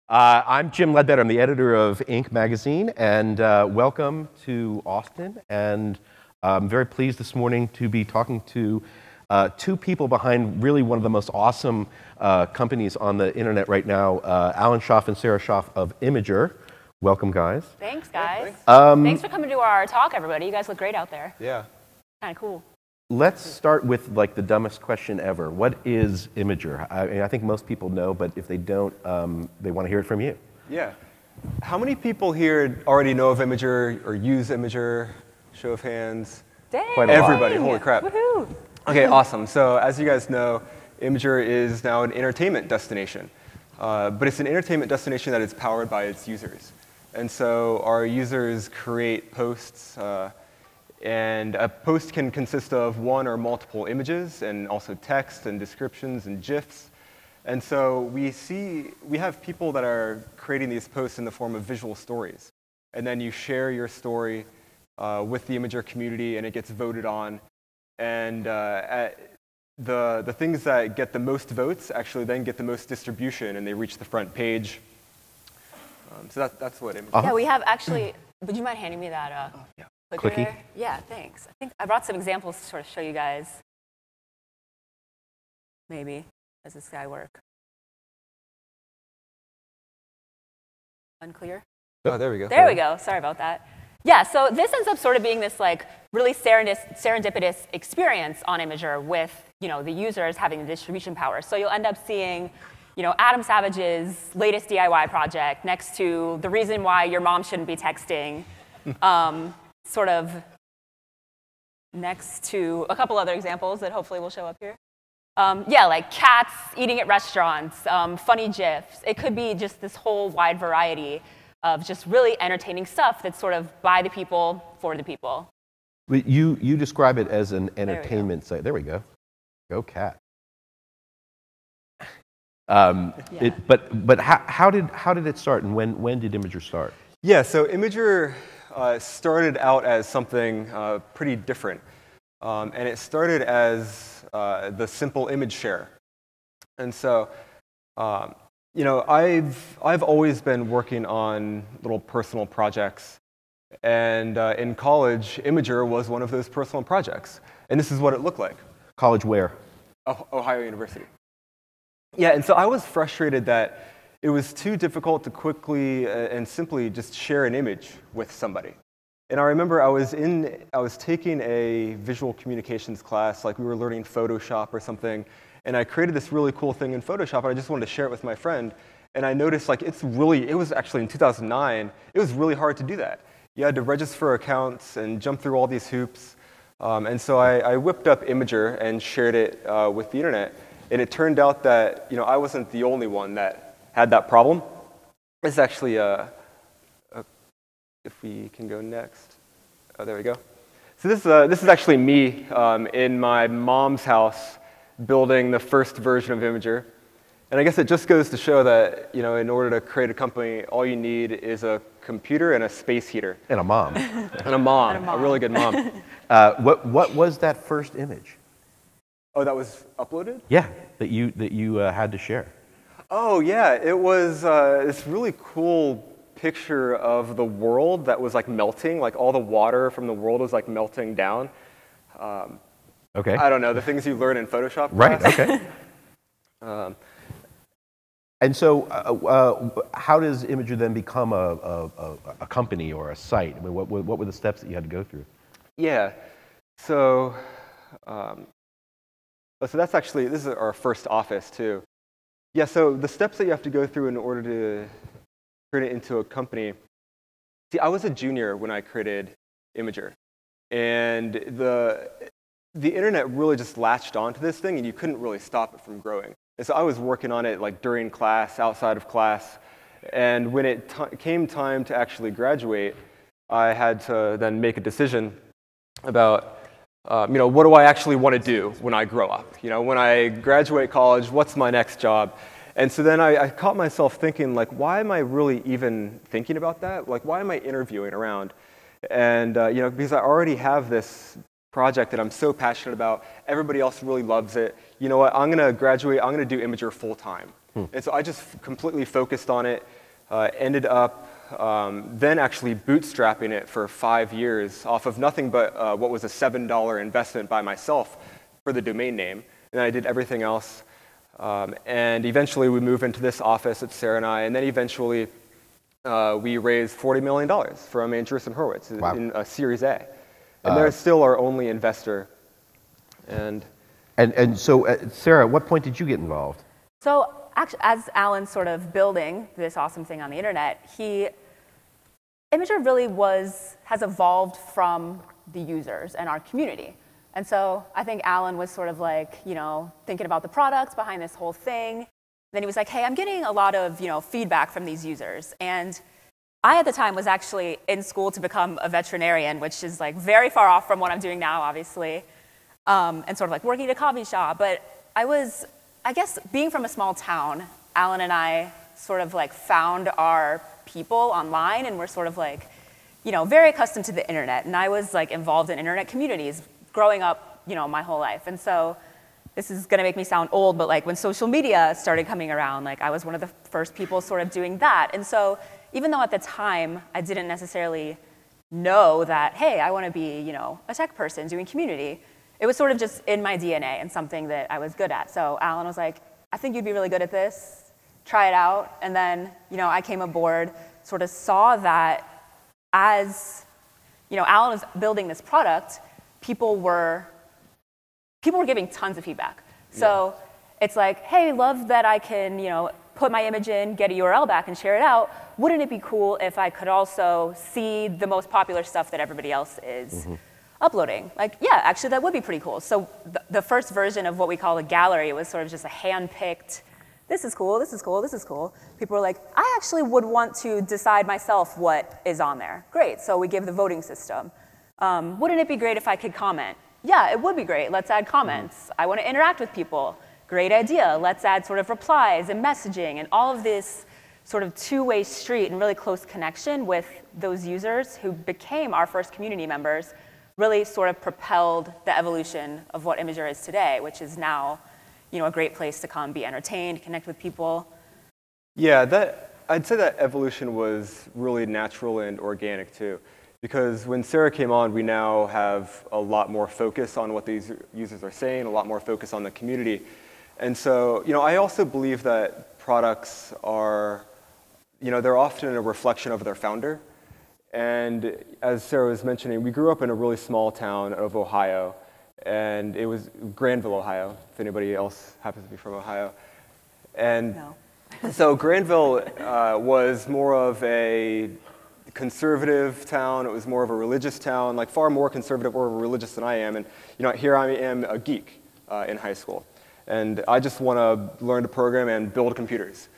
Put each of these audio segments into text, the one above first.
I'm Jim Ledbetter. I'm the editor of Inc. magazine, and welcome to Austin. And I'm very pleased this morning to be talking to two people behind really one of the most awesome companies on the internet right now, Alan Schaff and Sarah Schaff of Imgur. Welcome, guys. Thanks, guys. Thanks. Thanks for coming to our talk, everybody. You guys look great out there. Yeah. Kind of cool. Let's start with like the dumbest question ever. What is Imgur? I think most people know, but if they don't, they want to hear it from you. Yeah. How many people here already know of Imgur or use Imgur? Show of hands. Dang. Quite a lot. Everybody. Holy crap. Woohoo. Okay, awesome. So as you guys know, Imgur is now an entertainment destination. But it's an entertainment destination that is powered by its users. And so our users create posts. And a post can consist of one or multiple images, and also text and descriptions and GIFs. And so we have people that are creating these posts in the form of visual stories. And then you share your story with the Imgur community, and it gets voted on. And the things that get the most votes actually then get the most distribution, and they reach the front page. So that's what Imgur is. Yeah, we have actually, would you mind handing me that? Yeah. Clicky? There? Yeah, thanks. I think I brought some examples to sort of show you guys. Maybe. Does this guy work? Unclear? Oh, there we go. There we go. Sorry about that. Yeah, so this ends up sort of being this like really serendipitous experience on Imgur with the users having the distribution power. So you'll end up seeing Adam Savage's latest DIY project next to the reason why your mom shouldn't be texting. Sort of next to a couple other examples that hopefully will show up here. Yeah, like cats eating at restaurants, funny GIFs. It could be just this whole wide variety of just really entertaining stuff that's sort of by the people, for the people. You describe it as an entertainment site. There we go. Go cat. Yeah. But how did it start, and when did Imgur start? Yeah, so Imgur started out as something pretty different. And it started as the simple image share. And so, I've always been working on little personal projects. And in college, Imgur was one of those personal projects. And this is what it looked like. College where? Ohio University. Yeah, and so I was frustrated that it was too difficult to quickly and simply just share an image with somebody. And I remember I was taking a visual communications class, like we were learning Photoshop or something, and I created this really cool thing in Photoshop, and I just wanted to share it with my friend. And I noticed like it was actually in 2009, it was really hard to do that. You had to register accounts and jump through all these hoops. And so I whipped up Imgur and shared it with the internet. And it turned out that I wasn't the only one that had that problem. It's actually if we can go next. Oh, there we go. So this is actually me in my mom's house building the first version of Imgur. And I guess it just goes to show that in order to create a company, all you need is a computer and a space heater. And a mom. And a mom, a really good mom. What was that first image? Oh, that was uploaded? Yeah, that you had to share. Oh yeah, it was this really cool picture of the world that was like melting, like all the water from the world was like melting down. Okay. I don't know, the things you learn in Photoshop Right, class. okay. And so how does Imgur then become a company or a site? I mean, what were the steps that you had to go through? Yeah, so that's actually, this is our first office too. Yeah, so the steps that you have to go through in order to turn it into a company. See, I was a junior when I created Imgur. And the internet really just latched onto this thing, and you couldn't really stop it from growing. And so I was working on it like during class, outside of class. And when it came time to actually graduate, I had to then make a decision about what do I actually want to do when I grow up? When I graduate college, what's my next job? And so then I caught myself thinking, like, why am I really even thinking about that? Like, why am I interviewing around? And because I already have this project that I'm so passionate about. Everybody else really loves it. You know what? I'm going to graduate. I'm going to do Imgur full time. And so I just completely focused on it, ended up then actually bootstrapping it for 5 years off of nothing but what was a $7 investment by myself for the domain name. And I did everything else. And eventually we moved into this office at Sarah and I, and then eventually we raised $40 million from Imgur and Horowitz in a Series A. And they're still our only investor. And so, Sarah, at what point did you get involved? So actually, as Alan's sort of building this awesome thing on the internet, Imgur really has evolved from the users and our community. And so I think Alan was sort of like, thinking about the products behind this whole thing. Then he was like, hey, I'm getting a lot of, feedback from these users. And I, at the time, was actually in school to become a veterinarian, which is like very far off from what I'm doing now, obviously, and sort of like working at a coffee shop. But I guess being from a small town, Alan and I sort of like found our people online, and we're sort of like, very accustomed to the internet. And I was like involved in internet communities growing up, my whole life. And so this is going to make me sound old, but like when social media started coming around, like I was one of the first people sort of doing that. And so even though at the time I didn't necessarily know that, hey, I want to be, a tech person doing community, it was sort of just in my DNA and something that I was good at. So Alan was like, I think you'd be really good at this. Try it out. And then, I came aboard, sort of saw that as, Alan was building this product, people were giving tons of feedback. So it's like, hey, love that I can, put my image in, get a URL back, and share it out. Wouldn't it be cool if I could also see the most popular stuff that everybody else is uploading? Like, yeah, actually, that would be pretty cool. So the first version of what we call a gallery was sort of just a hand-picked, this is cool, this is cool, this is cool. People were like, I actually would want to decide myself what is on there. Great, so we give the voting system. Wouldn't it be great if I could comment? Yeah, it would be great. Let's add comments. I want to interact with people. Great idea. Let's add sort of replies and messaging and all of this sort of two-way street and really close connection with those users who became our first community members, really sort of propelled the evolution of what Imgur is today, which is now, a great place to come, be entertained, connect with people. Yeah, I'd say that evolution was really natural and organic too. Because when Sarah came on, we now have a lot more focus on what these users are saying, a lot more focus on the community. And so, I also believe that products are, they're often a reflection of their founder. And as Sarah was mentioning, we grew up in a really small town of Ohio, and it was Granville, Ohio, if anybody else happens to be from Ohio. And No. So Granville was more of a conservative town. It was more of a religious town, like far more conservative or religious than I am. And here I am, a geek in high school, and I just want to learn to program and build computers.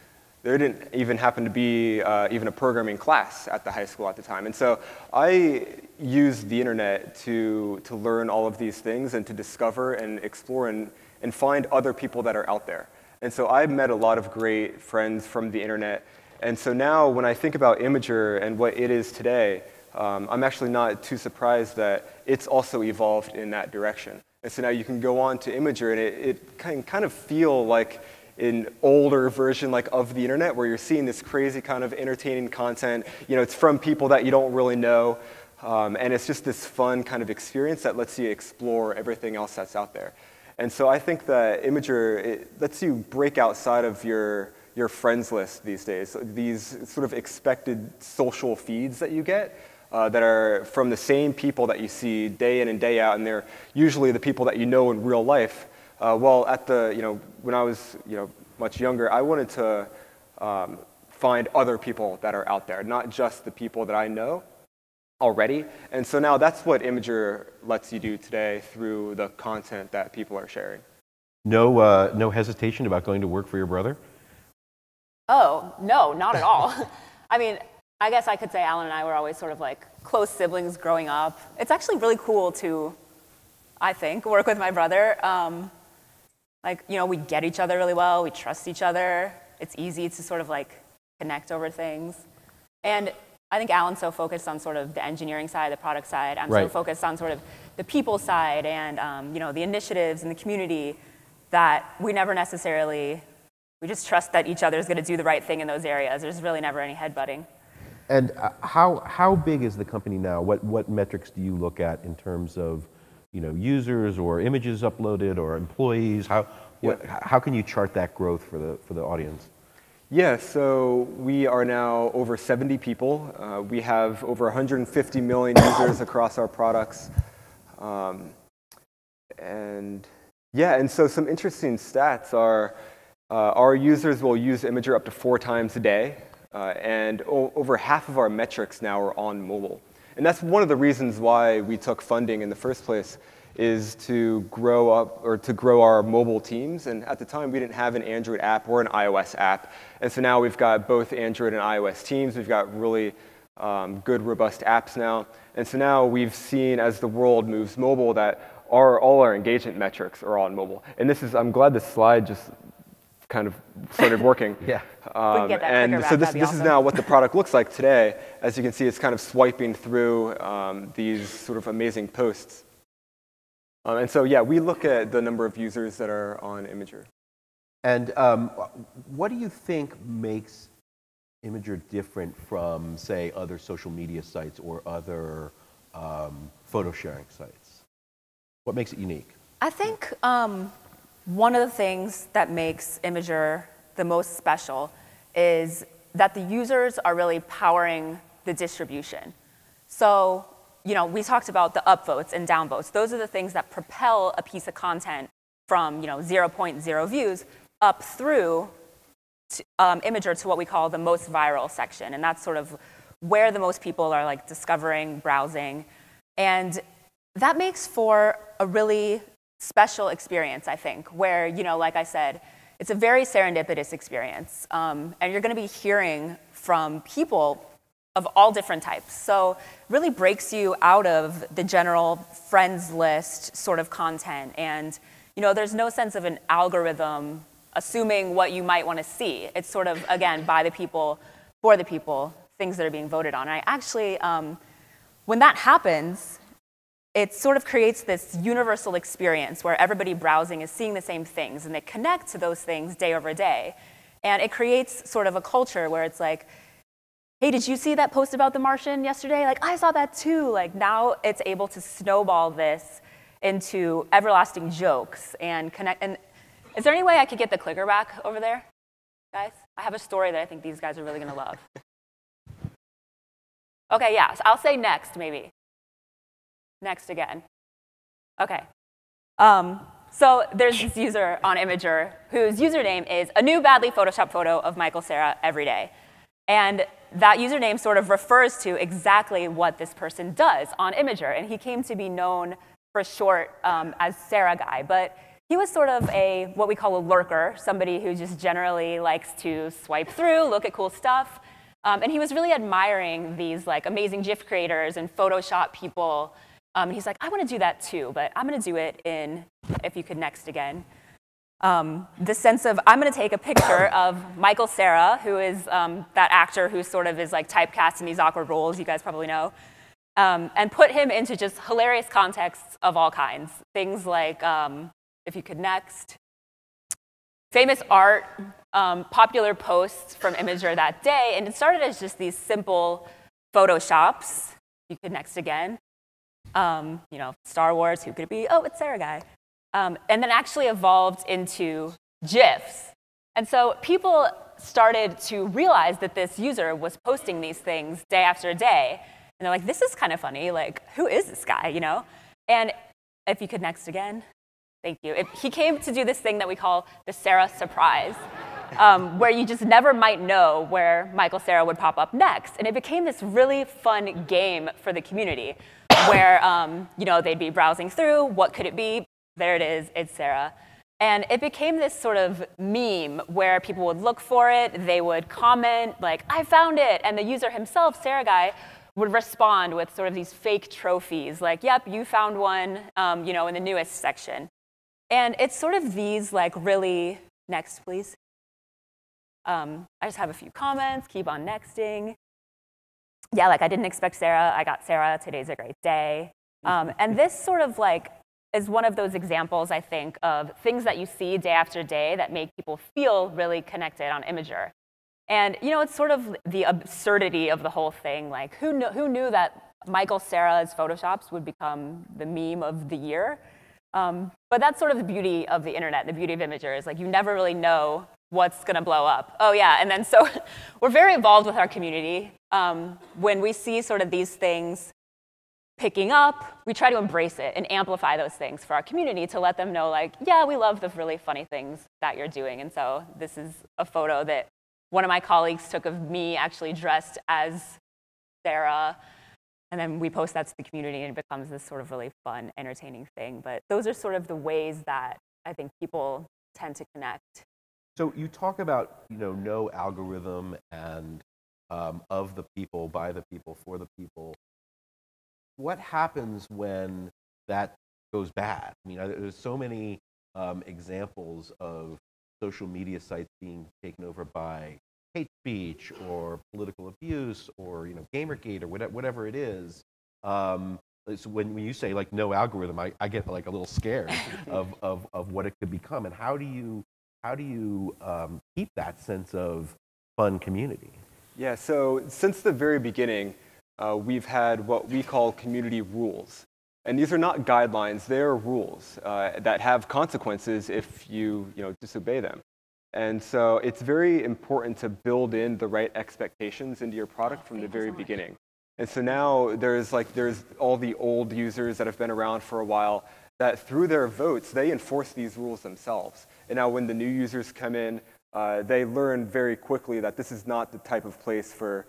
There didn't even happen to be even a programming class at the high school at the time. And so I used the internet to learn all of these things and to discover and explore and find other people that are out there. And so I've met a lot of great friends from the internet. And so now when I think about Imgur and what it is today, I'm actually not too surprised that it's also evolved in that direction. And so now you can go on to Imgur, and it can kind of feel like an older version of the internet, where you're seeing this crazy kind of entertaining content. It's from people that you don't really know, and it's just this fun kind of experience that lets you explore everything else that's out there. And so I think that Imgur, it lets you break outside of your friends list these days. These sort of expected social feeds that you get that are from the same people that you see day in and day out, and they're usually the people that you know in real life. Well, when I was much younger, I wanted to find other people that are out there, not just the people that I know already. And so now that's what Imgur lets you do today through the content that people are sharing. No hesitation about going to work for your brother? Oh, no, not at all. I mean, I guess I could say Alan and I were always sort of like close siblings growing up. It's actually really cool to, I think, work with my brother. We get each other really well. We trust each other. It's easy to sort of like connect over things. And I think Alan's so focused on sort of the engineering side, the product side. I'm so focused on sort of the people side and the initiatives and the community that we never necessarily we just trust that each other is going to do the right thing in those areas. There's really never any headbutting. And how big is the company now? What metrics do you look at in terms of users or images uploaded or employees? How can you chart that growth for the audience? Yeah, so we are now over 70 people. We have over 150 million users across our products. And so some interesting stats are our users will use Imgur up to 4 times a day. And over half of our metrics now are on mobile. And that's one of the reasons why we took funding in the first place, is to grow our mobile teams. And at the time, we didn't have an Android app or an iOS app. And so now we've got both Android and iOS teams. We've got really good, robust apps now. And so now we've seen, as the world moves mobile, that all our engagement metrics are on mobile. And I'm glad this slide just kind of started working. Yeah. And so this is now what the product looks like today. As you can see, it's kind of swiping through these sort of amazing posts. And so, yeah, we look at the number of users that are on Imgur. And what do you think makes Imgur different from, say, other social media sites or other photo sharing sites? What makes it unique? I think one of the things that makes Imgur the most special is that the users are really powering the distribution. So, we talked about the upvotes and downvotes. Those are the things that propel a piece of content from 0.0 views up through Imgur to what we call the most viral section. And that's sort of where the most people are discovering, browsing. And that makes for a really special experience, I think, where, like I said, it's a very serendipitous experience. And you're going to be hearing from people of all different types. So it really breaks you out of the general friends list sort of content. And there's no sense of an algorithm assuming what you might want to see. It's sort of, again, by the people, for the people, things that are being voted on. And I actually, when that happens, it sort of creates this universal experience where everybody browsing is seeing the same things, and they connect to those things day over day. And it creates sort of a culture where it's like, hey, did you see that post about the Martian yesterday? I saw that too. Now it's able to snowball this into everlasting jokes and connect. And is there any way I could get the clicker back over there, guys? I have a story that I think these guys are really going to love. OK, yeah, so I'll say next, maybe. Next again. OK. So there's this user on Imgur whose username is a new badly photoshopped photo of Michael Cera every day. And that username sort of refers to exactly what this person does on Imgur. And he came to be known for short as Cera Guy. But he was sort of what we call a lurker, somebody who just generally likes to swipe through, look at cool stuff. And he was really admiring these amazing GIF creators and Photoshop people. He's like, I want to do that too, but I'm going to do it in, if you could next again. The sense of, I'm going to take a picture of Michael Cera, who is that actor who sort of is typecast in these awkward roles you guys probably know, and put him into just hilarious contexts of all kinds. Things like, if you could next, famous art, popular posts from Imgur that day. And it started as just these simple Photoshops. You could next again. Star Wars, who could it be? Oh, it's Cera Guy. And then actually evolved into GIFs. And so people started to realize that this user was posting these things day after day. And they're like, this is kind of funny. Who is this guy, And if you could next again. Thank you. He came to do this thing that we call the Cera surprise, where you just never might know where Michael Cera would pop up next. And it became this really fun game for the community where they'd be browsing through. What could it be? There it is. It's Cera. And it became this sort of meme where people would look for it. They would comment, I found it. And the user himself, Cera Guy, would respond with sort of these fake trophies, yep, you found one, in the newest section. And it's sort of these, really, next, please. I just have a few comments, keep on nexting. Yeah, I didn't expect Cera, I got Cera, today's a great day. And this sort of, is one of those examples, I think, of things that you see day after day that make people feel really connected on Imgur. And it's sort of the absurdity of the whole thing. Like, who knew that Michael Cera's Photoshops would become the meme of the year? But that's sort of the beauty of the internet, the beauty of Imgur, is like you never really know what's going to blow up. Oh, yeah, and then so we're very involved with our community. When we see sort of these things picking up, we try to embrace it and amplify those things for our community to let them know, like, yeah, we love the really funny things that you're doing. And so this is a photo that one of my colleagues took of me actually dressed as Sarah. And then we post that to the community, and it becomes this sort of really fun, entertaining thing. But those are sort of the ways that I think people tend to connect. So you talk about, no algorithm and of the people, by the people, for the people. What happens when that goes bad? I mean, there's so many examples of social media sites being taken over by hate speech or political abuse or Gamergate or whatever it is. So when you say like no algorithm, I get like a little scared of what it could become. And how do you keep that sense of fun community? Yeah, so since the very beginning, we've had what we call community rules. And these are not guidelines, they're rules that have consequences if you disobey them. And so it's very important to build in the right expectations into your product from the very beginning. And so now there's all the old users that have been around for a while that through their votes, they enforce these rules themselves. And now when the new users come in, they learn very quickly that this is not the type of place for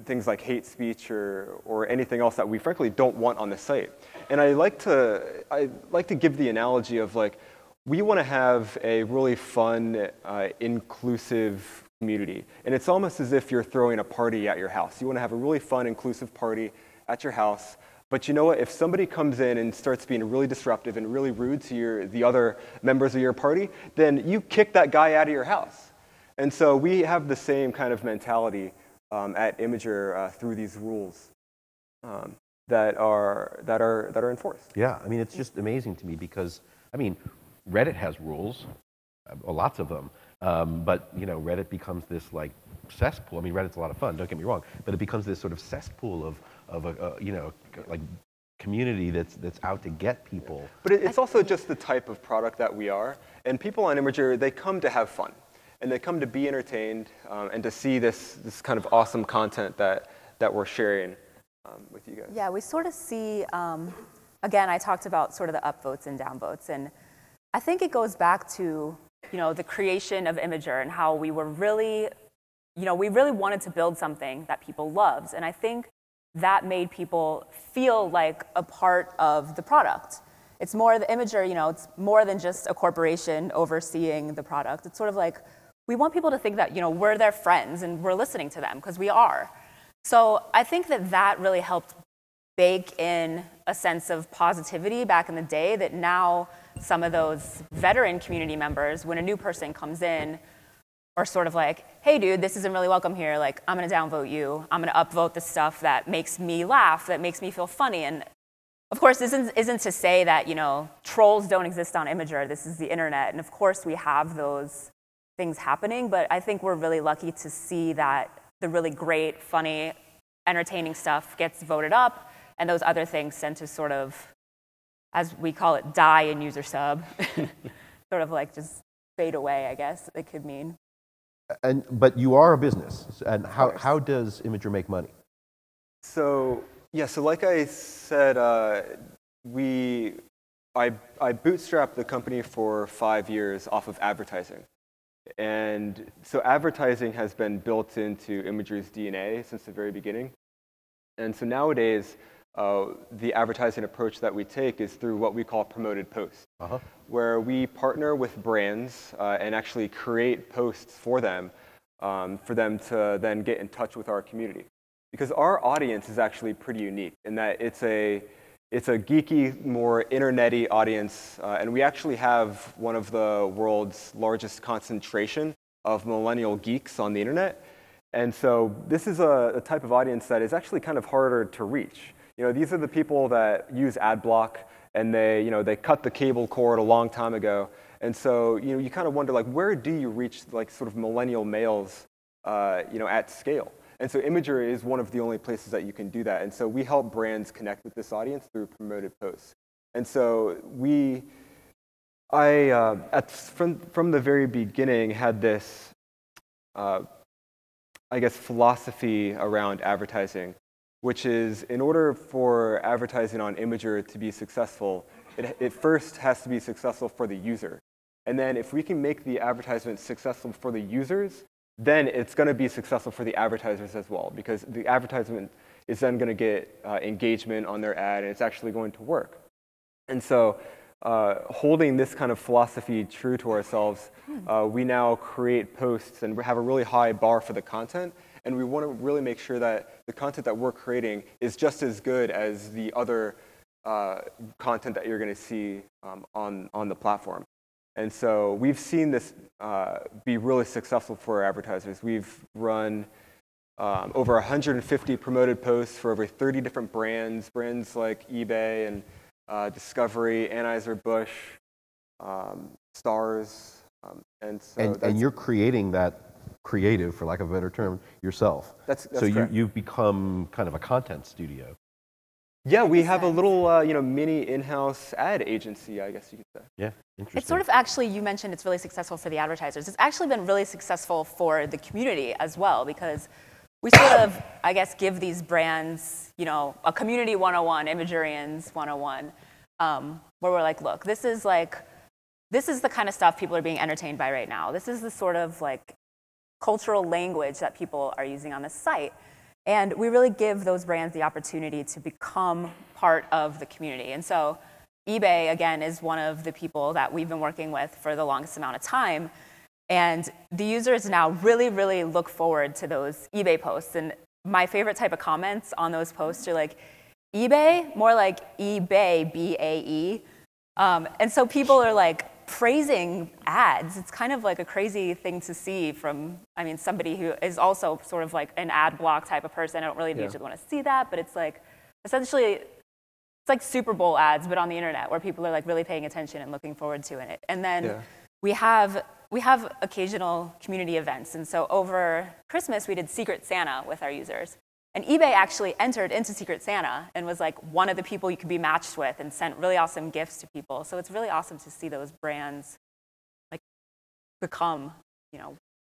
things like hate speech or anything else that we frankly don't want on the site. And I like to give the analogy of like, we want to have a really fun, inclusive community. And it's almost as if you're throwing a party at your house. You want to have a really fun, inclusive party at your house. But you know what? If somebody comes in and starts being really disruptive and really rude to the other members of your party, then you kick that guy out of your house. And so we have the same kind of mentality at Imgur through these rules that are enforced. Yeah, I mean, it's just amazing to me because, I mean, Reddit has rules, lots of them, but Reddit becomes this like cesspool. I mean, Reddit's a lot of fun, don't get me wrong, but it becomes this sort of cesspool of a like community that's out to get people. But it's also just the type of product that we are, and people on Imgur, they come to have fun, and they come to be entertained and to see this kind of awesome content that we're sharing with you guys. Yeah, we sort of see. Again, I talked about sort of the upvotes and downvotes, and I think it goes back to, the creation of Imgur and how we were really, we really wanted to build something that people loved. And I think that made people feel like a part of the product. It's more, the Imgur, it's more than just a corporation overseeing the product. It's sort of like, we want people to think that, we're their friends and we're listening to them, because we are. So I think that really helped bake in a sense of positivity back in the day that now some of those veteran community members, when a new person comes in, are sort of like, hey, dude, this isn't really welcome here. Like, I'm going to downvote you. I'm going to upvote the stuff that makes me laugh, that makes me feel funny. And of course, this isn't to say that, trolls don't exist on Imgur. This is the internet. And of course, we have those things happening. But I think we're really lucky to see that the really great, funny, entertaining stuff gets voted up. And those other things tend to sort of, as we call it, die in user sub, sort of like just fade away, I guess it could mean. But you are a business, and how does Imgur make money? So like I said, I bootstrapped the company for 5 years off of advertising. And so advertising has been built into Imgur's DNA since the very beginning. And so nowadays, the advertising approach that we take is through what we call promoted posts, where we partner with brands and actually create posts for them to then get in touch with our community. Because our audience is actually pretty unique in that it's a geeky, more internet-y audience, and we actually have one of the world's largest concentration of millennial geeks on the internet. And so this is a type of audience that is actually kind of harder to reach. These are the people that use ad block and they cut the cable cord a long time ago. And so you kind of wonder, like, where do you reach like sort of millennial males at scale? And so Imgur is one of the only places that you can do that. And so we help brands connect with this audience through promoted posts. And so from the very beginning had this, I guess, philosophy around advertising, which is in order for advertising on Imgur to be successful, it first has to be successful for the user. And then if we can make the advertisement successful for the users, then it's going to be successful for the advertisers as well, because the advertisement is then going to get engagement on their ad, and it's actually going to work. And so holding this kind of philosophy true to ourselves, we now create posts and we have a really high bar for the content. And we want to really make sure that the content that we're creating is just as good as the other content that you're going to see on the platform. And so we've seen this be really successful for our advertisers. We've run over 150 promoted posts for over 30 different brands like eBay and Discovery, Anheuser-Busch, Stars. And you're creating that creative, for lack of a better term, yourself. That's so correct. You've become kind of a content studio. Yeah, we have a little mini in-house ad agency, I guess you could say. Yeah, interesting. It's sort of actually, you mentioned it's really successful for the advertisers. It's actually been really successful for the community as well, because we sort of, I guess, give these brands, a community 101, Imgurians 101, where we're like, look, this is the kind of stuff people are being entertained by right now. This is the sort of like cultural language that people are using on the site. And we really give those brands the opportunity to become part of the community. And so eBay, again, is one of the people that we've been working with for the longest amount of time. And the users now really, really look forward to those eBay posts. And my favorite type of comments on those posts are like, eBay? More like eBay, B-A-E. And so people are like praising ads. It's kind of like a crazy thing to see from, somebody who is also sort of like an ad block type of person. I don't really usually want to see that, but it's like, essentially, it's like Super Bowl ads, but on the internet, where people are like really paying attention and looking forward to it. And then we have occasional community events. And so over Christmas, we did Secret Santa with our users. And eBay actually entered into Secret Santa and was like one of the people you could be matched with and sent really awesome gifts to people. So it's really awesome to see those brands like become,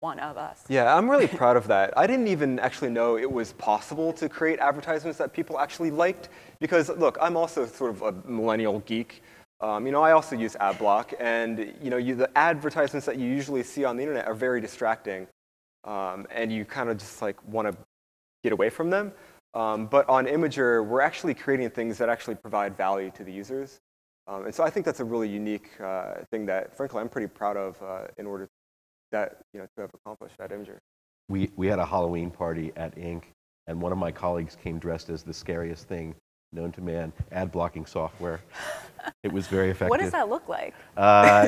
one of us. Yeah, I'm really proud of that. I didn't even actually know it was possible to create advertisements that people actually liked, because look, I'm also sort of a millennial geek. I also use AdBlock, and the advertisements that you usually see on the internet are very distracting, and you kind of just like want to get away from them. But on Imgur, we're actually creating things that actually provide value to the users. And so I think that's a really unique thing that, frankly, I'm pretty proud of in order to have accomplished at Imgur. We had a Halloween party at Inc., and one of my colleagues came dressed as the scariest thing known to man, ad blocking software. It was very effective. What does that look like?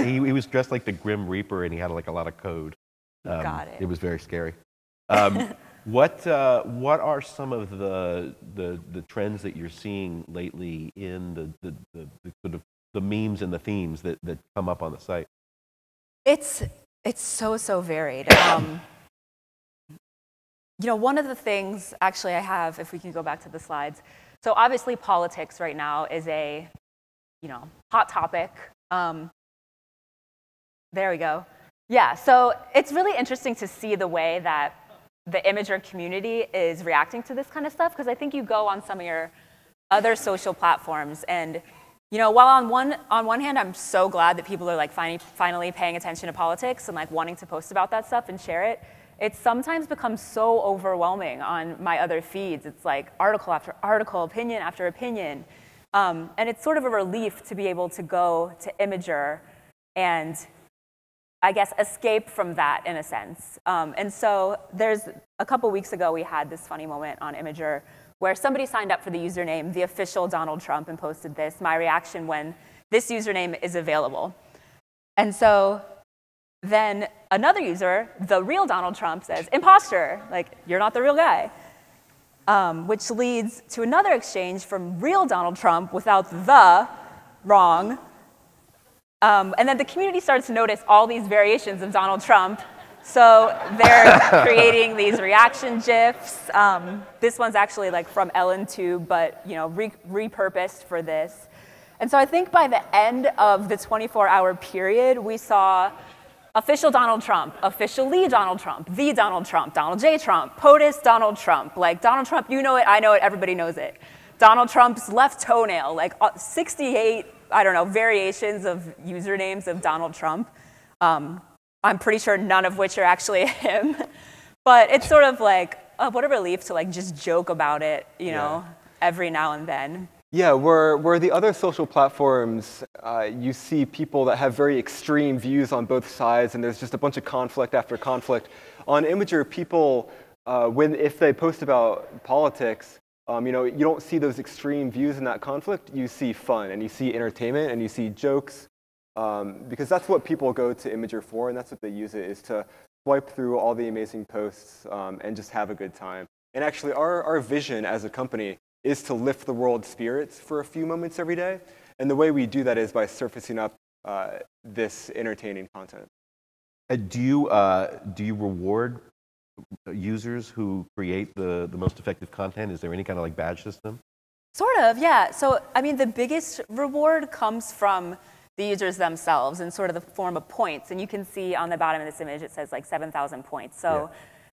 He was dressed like the Grim Reaper, and he had like a lot of code. Got it. It was very scary. What are some of the trends that you're seeing lately in the memes and the themes that come up on the site? It's so varied. One of the things actually I have, if we can go back to the slides. So obviously politics right now is a hot topic. There we go. Yeah, so it's really interesting to see the way that the Imgur community is reacting to this kind of stuff, because I think you go on some of your other social platforms, and while on one hand I'm so glad that people are like finally paying attention to politics and like wanting to post about that stuff and share it, it sometimes becomes so overwhelming on my other feeds. It's like article after article, opinion after opinion, and it's sort of a relief to be able to go to Imgur and, I guess, escape from that in a sense. And so there's a couple weeks ago, we had this funny moment on Imgur where somebody signed up for the username, the official Donald Trump, and posted this, my reaction when this username is available. And so then another user, the real Donald Trump, says, imposter, like, you're not the real guy. Which leads to another exchange from real Donald Trump without the, wrong. And then the community starts to notice all these variations of Donald Trump. So they're creating these reaction GIFs. This one's actually like from Ellen Tube, but repurposed for this. And so I think by the end of the 24-hour period, we saw official Donald Trump, officially Donald Trump, the Donald Trump, Donald J. Trump, POTUS Donald Trump. Like Donald Trump, you know it, I know it, everybody knows it. Donald Trump's left toenail, like 68, I don't know, variations of usernames of Donald Trump. I'm pretty sure none of which are actually him. But it's sort of like, what a relief to like just joke about it, you know, every now and then. Yeah, where the other social platforms, you see people that have very extreme views on both sides, and there's just a bunch of conflict after conflict. On Imgur, people, if they post about politics, you don't see those extreme views in that conflict. You see fun, and you see entertainment, and you see jokes, because that's what people go to Imgur for, and that's what they use it, is to swipe through all the amazing posts and just have a good time. And actually, our vision as a company is to lift the world's spirits for a few moments every day. And the way we do that is by surfacing up this entertaining content. Do you reward users who create the most effective content? Is there any kind of like badge system? Sort of, yeah. So, I mean, the biggest reward comes from the users themselves in sort of the form of points. And you can see on the bottom of this image, it says like 7,000 points. So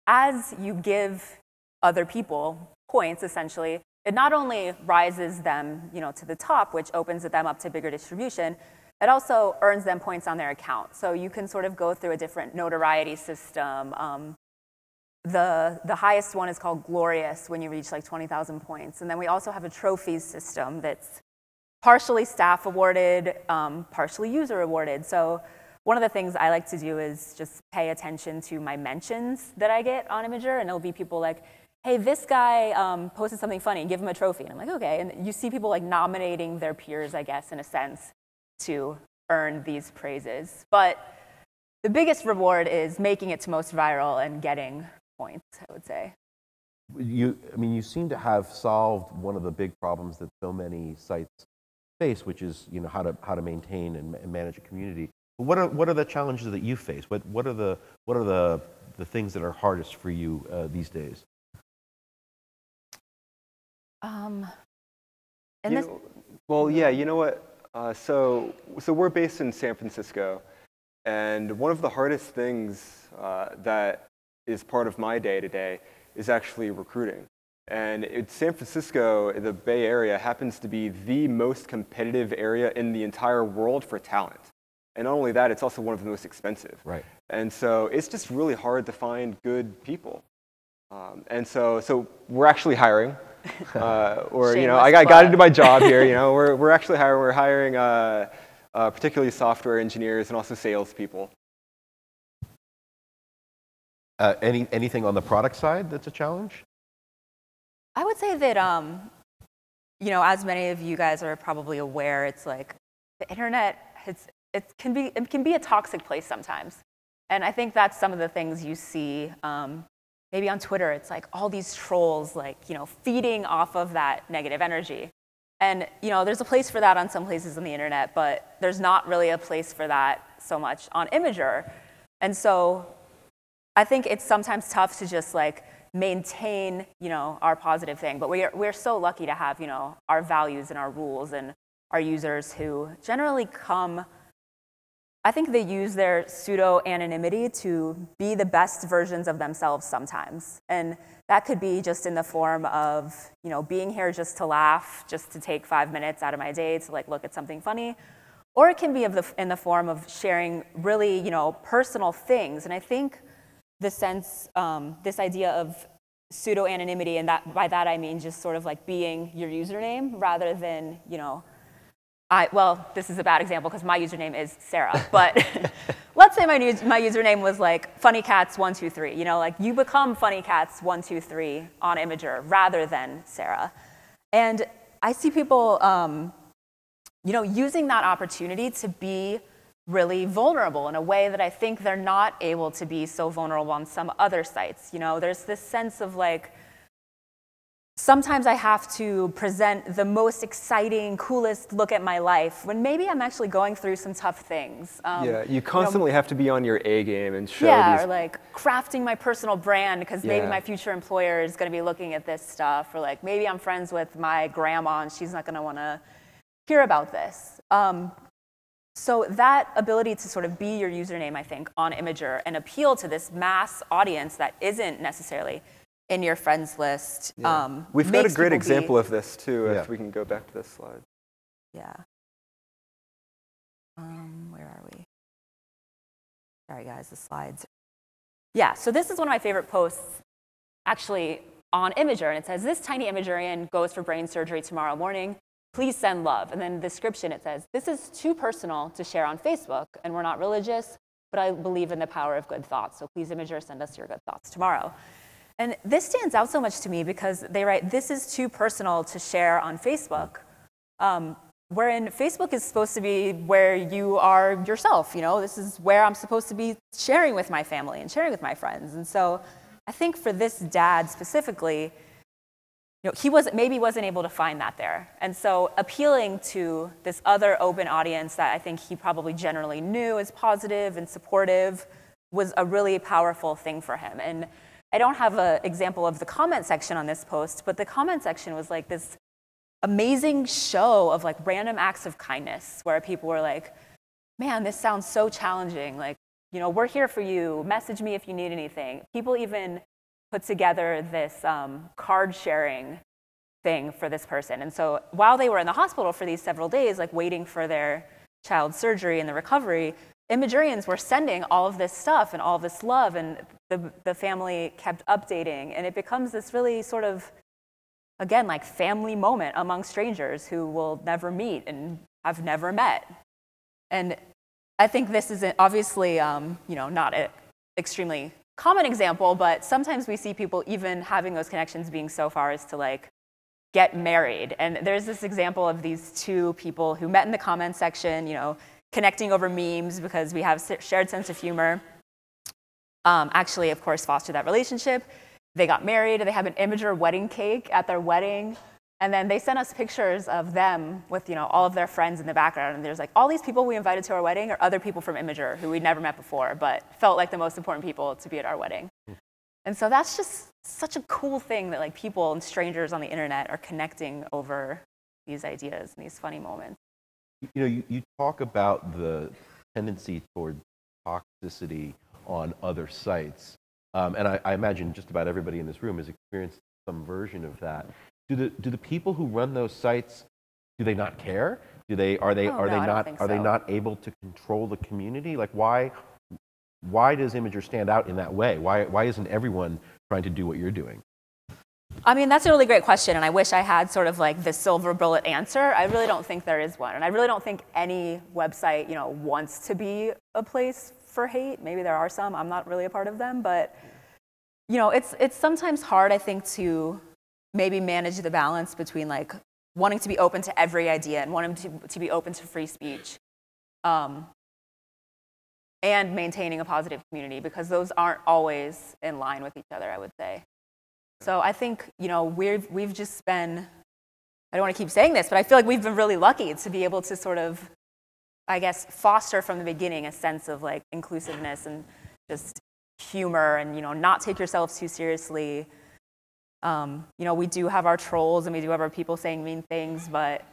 as you give other people points, essentially, it not only rises them, to the top, which opens them up to bigger distribution, it also earns them points on their account. So you can sort of go through a different notoriety system. The highest one is called Glorious when you reach like 20,000 points. And then we also have a trophies system that's partially staff awarded, partially user awarded. So one of the things I like to do is just pay attention to my mentions that I get on Imgur, and it'll be people like, hey, this guy posted something funny, give him a trophy. And I'm like, okay. And you see people like nominating their peers, I guess, in a sense, to earn these praises. But the biggest reward is making it to most viral and getting points, I would say. You seem to have solved one of the big problems that so many sites face, which is how to maintain and manage a community. But what are the challenges that you face? What are the things that are hardest for you these days? Well, yeah, you know what? So we're based in San Francisco, and one of the hardest things that is part of my day-to-day is actually recruiting. And San Francisco, the Bay Area, happens to be the most competitive area in the entire world for talent. And not only that, it's also one of the most expensive. Right. And so it's just really hard to find good people. And so we're actually hiring. I got into my job here. We're actually hiring. We're hiring particularly software engineers and also salespeople. Anything on the product side that's a challenge? I would say that, as many of you guys are probably aware, it's like the internet, it can be a toxic place sometimes. And I think that's some of the things you see. Maybe on Twitter, it's like all these trolls, feeding off of that negative energy. And, there's a place for that on some places on the internet, but there's not really a place for that so much on Imgur. And so I think it's sometimes tough to just maintain, our positive thing. But we're so lucky to have, our values and our rules and our users who generally come. I think they use their pseudo-anonymity to be the best versions of themselves sometimes. And that could be just in the form of, being here just to laugh, just to take 5 minutes out of my day to look at something funny. Or it can be in the form of sharing really, personal things. And I think the sense, this idea of pseudo-anonymity, and by that I mean just sort of being your username rather than, well, this is a bad example because my username is Sarah, but let's say my username was funnycats123. You become funnycats123 on Imgur rather than Sarah. And I see people, using that opportunity to be really vulnerable in a way that I think they're not able to be so vulnerable on some other sites. There's this sense of sometimes I have to present the most exciting, coolest look at my life when maybe I'm actually going through some tough things. Yeah, you constantly have to be on your A game and show yeah, these. or like crafting my personal brand because maybe my future employer is going to be looking at this stuff, or like maybe I'm friends with my grandma and she's not going to want to hear about this. So that ability to sort of be your username, I think, on Imgur and appeal to this mass audience that isn't necessarily in your friends list. Yeah. We've got a great example of this, too, if we can go back to this slide. Yeah. Where are we? Sorry, guys, the slides. Yeah, so this is one of my favorite posts, actually, on Imgur. And it says, this tiny Imgurian goes for brain surgery tomorrow morning. Please send love. And then in the description, it says, this is too personal to share on Facebook, and we're not religious, but I believe in the power of good thoughts. So please, Imgur, send us your good thoughts tomorrow. And this stands out so much to me because they write, this is too personal to share on Facebook, wherein Facebook is supposed to be where you are yourself. You know, this is where I'm supposed to be sharing with my family and sharing with my friends. And so I think for this dad specifically, you know, he maybe wasn't able to find that there. And so appealing to this other open audience that I think he probably generally knew as positive and supportive was a really powerful thing for him. And I don't have an example of the comment section on this post, but the comment section was like this amazing show of like random acts of kindness where people were like, man, this sounds so challenging. Like, you know, we're here for you. Message me if you need anything. People even put together this card sharing thing for this person. And so while they were in the hospital for these several days, like waiting for their child's surgery and the recovery, Imgurians were sending all of this stuff and all of this love, and the family kept updating. And it becomes this really sort of, again, like family moment among strangers who will never meet and have never met. And I think this is obviously, you know, not an extremely common example, but sometimes we see people even having those connections being so far as to like get married. And there's this example of these two people who met in the comment section, you know, connecting over memes because we have shared sense of humor. Actually, of course, foster that relationship. They got married. They have an Imgur wedding cake at their wedding. And then they sent us pictures of them with, you know, all of their friends in the background. And there's like, all these people we invited to our wedding are other people from Imgur who we'd never met before, but felt like the most important people to be at our wedding. And so that's just such a cool thing that like people and strangers on the internet are connecting over these ideas and these funny moments. You know, you talk about the tendency toward toxicity on other sites. And I imagine just about everybody in this room has experienced some version of that. Do the people who run those sites, do they not care? Are they not able to control the community? Like why does Imgur stand out in that way? Why isn't everyone trying to do what you're doing? I mean, that's a really great question, and I wish I had sort of like the silver bullet answer. I really don't think there is one, and I really don't think any website, you know, wants to be a place for hate. Maybe there are some. I'm not really a part of them, but you know, it's sometimes hard, I think, to maybe manage the balance between like wanting to be open to every idea and wanting to be open to free speech, and maintaining a positive community, because those aren't always in line with each other, I would say. So I think, you know, we've just been, I don't want to keep saying this, but I feel like we've been really lucky to be able to sort of, I guess, foster from the beginning a sense of like inclusiveness and just humor and, you know, not take yourselves too seriously. You know, we do have our trolls and we do have our people saying mean things, but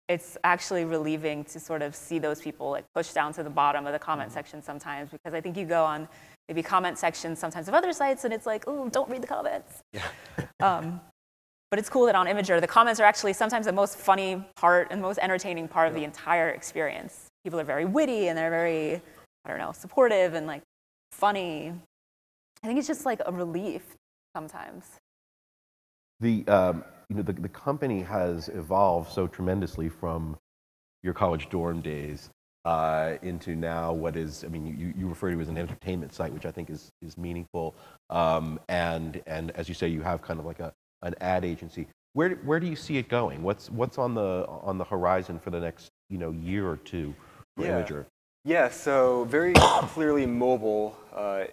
it's actually relieving to sort of see those people like push down to the bottom of the comment section sometimes, because I think you go on maybe comment sections sometimes of other sites and it's like, oh, don't read the comments. Yeah. But it's cool that on Imgur, the comments are actually sometimes the most funny part and the most entertaining part of the entire experience. People are very witty and they're very, I don't know, supportive and like funny. I think it's just like a relief sometimes. You know, the company has evolved so tremendously from your college dorm days into now what is, I mean, you refer to it as an entertainment site, which I think is meaningful. And as you say, you have kind of like an ad agency. Where do you see it going? What's on the horizon for the next, you know, year or two for Imgur? Yeah, so very clearly mobile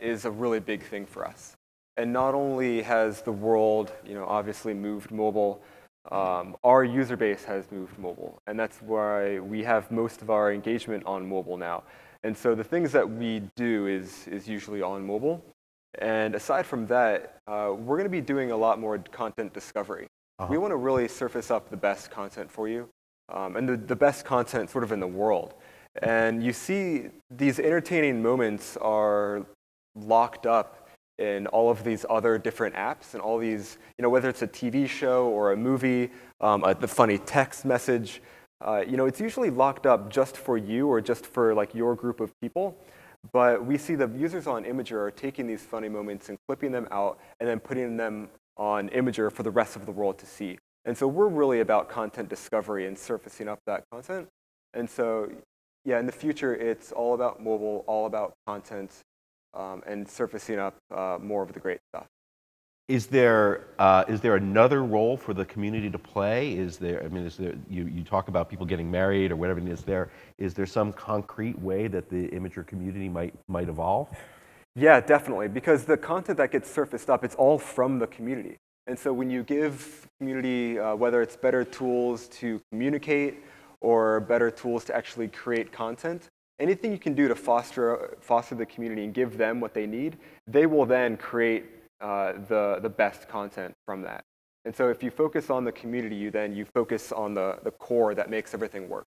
is a really big thing for us. And not only has the world, obviously moved mobile, our user base has moved mobile. And that's why we have most of our engagement on mobile now. And so the things that we do is usually on mobile. And aside from that, we're going to be doing a lot more content discovery. We want to really surface up the best content for you, and the best content sort of in the world. And you see these entertaining moments are locked up in all of these other different apps and all these, whether it's a TV show or a movie, the funny text message, it's usually locked up just for you or just for like your group of people. But we see the users on Imgur are taking these funny moments and clipping them out and then putting them on Imgur for the rest of the world to see. And so we're really about content discovery and surfacing up that content. And so, yeah, in the future, it's all about mobile, all about content, and surfacing up more of the great stuff. Is there another role for the community to play? Is there you talk about people getting married or whatever? Is there some concrete way that the Imgur community might evolve? Yeah, definitely, because the content that gets surfaced up, it's all from the community. And so when you give community, whether it's better tools to communicate or better tools to actually create content, anything you can do to foster the community and give them what they need, they will then create the best content from that. And so if you focus on the community, you focus on the core that makes everything work.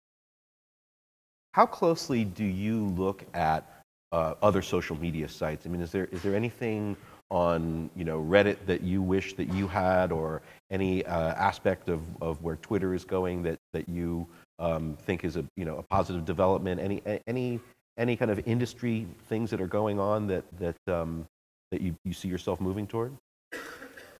How closely do you look at other social media sites? I mean, is there anything on Reddit that you wish that you had, or any aspect of where Twitter is going that you think is a positive development? Any kind of industry things that are going on that you see yourself moving toward?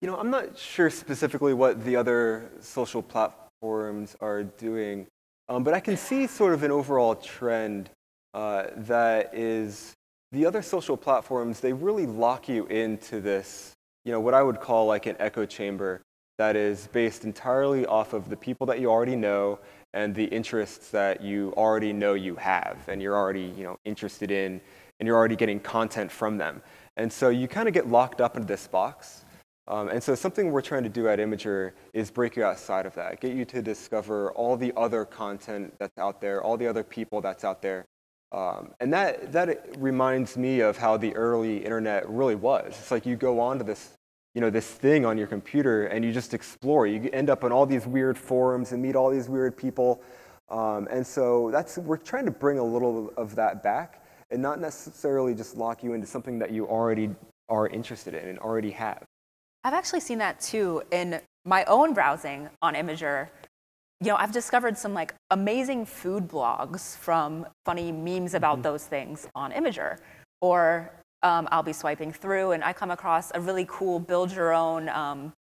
I'm not sure specifically what the other social platforms are doing, but I can see sort of an overall trend that is the other social platforms, they really lock you into this, what I would call like an echo chamber that is based entirely off of the people that you already know and the interests that you already know you have and you're already interested in, and you're already getting content from them. And so you kind of get locked up into this box. And so something we're trying to do at Imgur is break you outside of that, get you to discover all the other content that's out there, all the other people that's out there. And that reminds me of how the early internet really was. It's like you go onto this, this thing on your computer and you just explore. You end up on all these weird forums and meet all these weird people. And so we're trying to bring a little of that back and not necessarily just lock you into something that you already are interested in and already have. I've actually seen that too in my own browsing on Imgur. I've discovered some like amazing food blogs from funny memes about those things on Imgur. Or I'll be swiping through and I come across a really cool build your own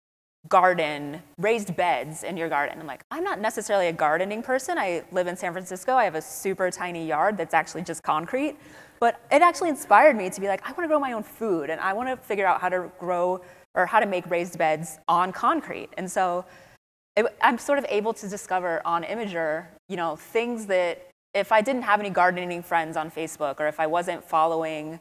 garden, raised beds in your garden. I'm like, I'm not necessarily a gardening person. I live in San Francisco. I have a super tiny yard that's actually just concrete. But it actually inspired me to be like, I want to grow my own food and I want to figure out how to grow or how to make raised beds on concrete. And so I'm sort of able to discover on Imgur, things that if I didn't have any gardening friends on Facebook or if I wasn't following,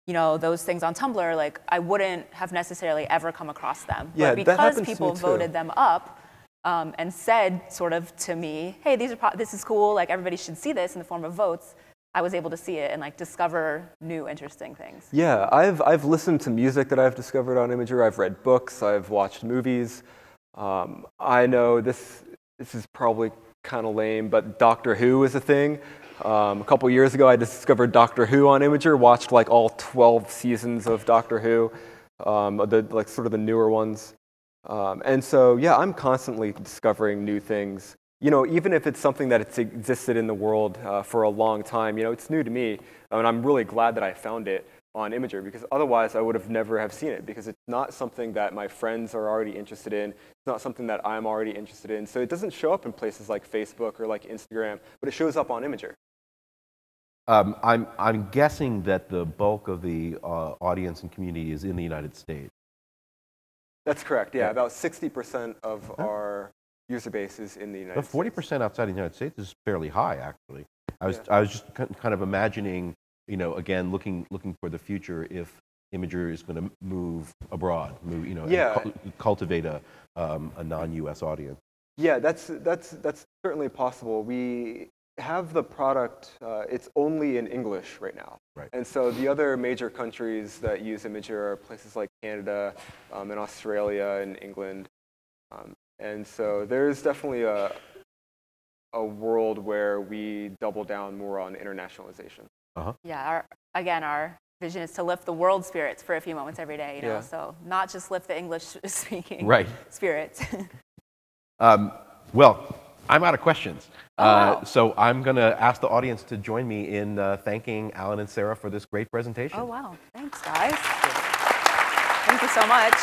those things on Tumblr, like I wouldn't have necessarily ever come across them. Yeah, but because people voted them up and said sort of to me, hey, this is cool, like everybody should see this in the form of votes, I was able to see it and like discover new interesting things. Yeah, I've listened to music that I've discovered on Imgur. I've read books. I've watched movies. I know this is probably kind of lame, but Doctor Who is a thing. A couple years ago, I discovered Doctor Who on Imgur. Watched like all 12 seasons of Doctor Who, sort of the newer ones. And so yeah, I'm constantly discovering new things. Even if it's something that it's existed in the world for a long time, it's new to me, and I'm really glad that I found it on Imgur, because otherwise I would have never have seen it, because it's not something that my friends are already interested in. It's not something that I'm already interested in. So it doesn't show up in places like Facebook or like Instagram, but it shows up on Imgur. I'm guessing that the bulk of the audience and community is in the United States. That's correct. Yeah, about 60% of our user base is in the United States. 40% outside the United States is fairly high, actually. I was just kind of imagining, again, looking for the future, if Imgur is going to move abroad, Yeah. and cultivate a non-US audience. Yeah, that's certainly possible. We have the product, it's only in English right now. Right. And so the other major countries that use Imgur are places like Canada and Australia and England. And so there's definitely a world where we double down more on internationalization. Yeah, our vision is to lift the world spirits for a few moments every day, Yeah. so not just lift the English-speaking spirits. Well, I'm out of questions. Wow. So I'm going to ask the audience to join me in thanking Alan and Sarah for this great presentation. Oh, wow. Thanks, guys. Thank you so much.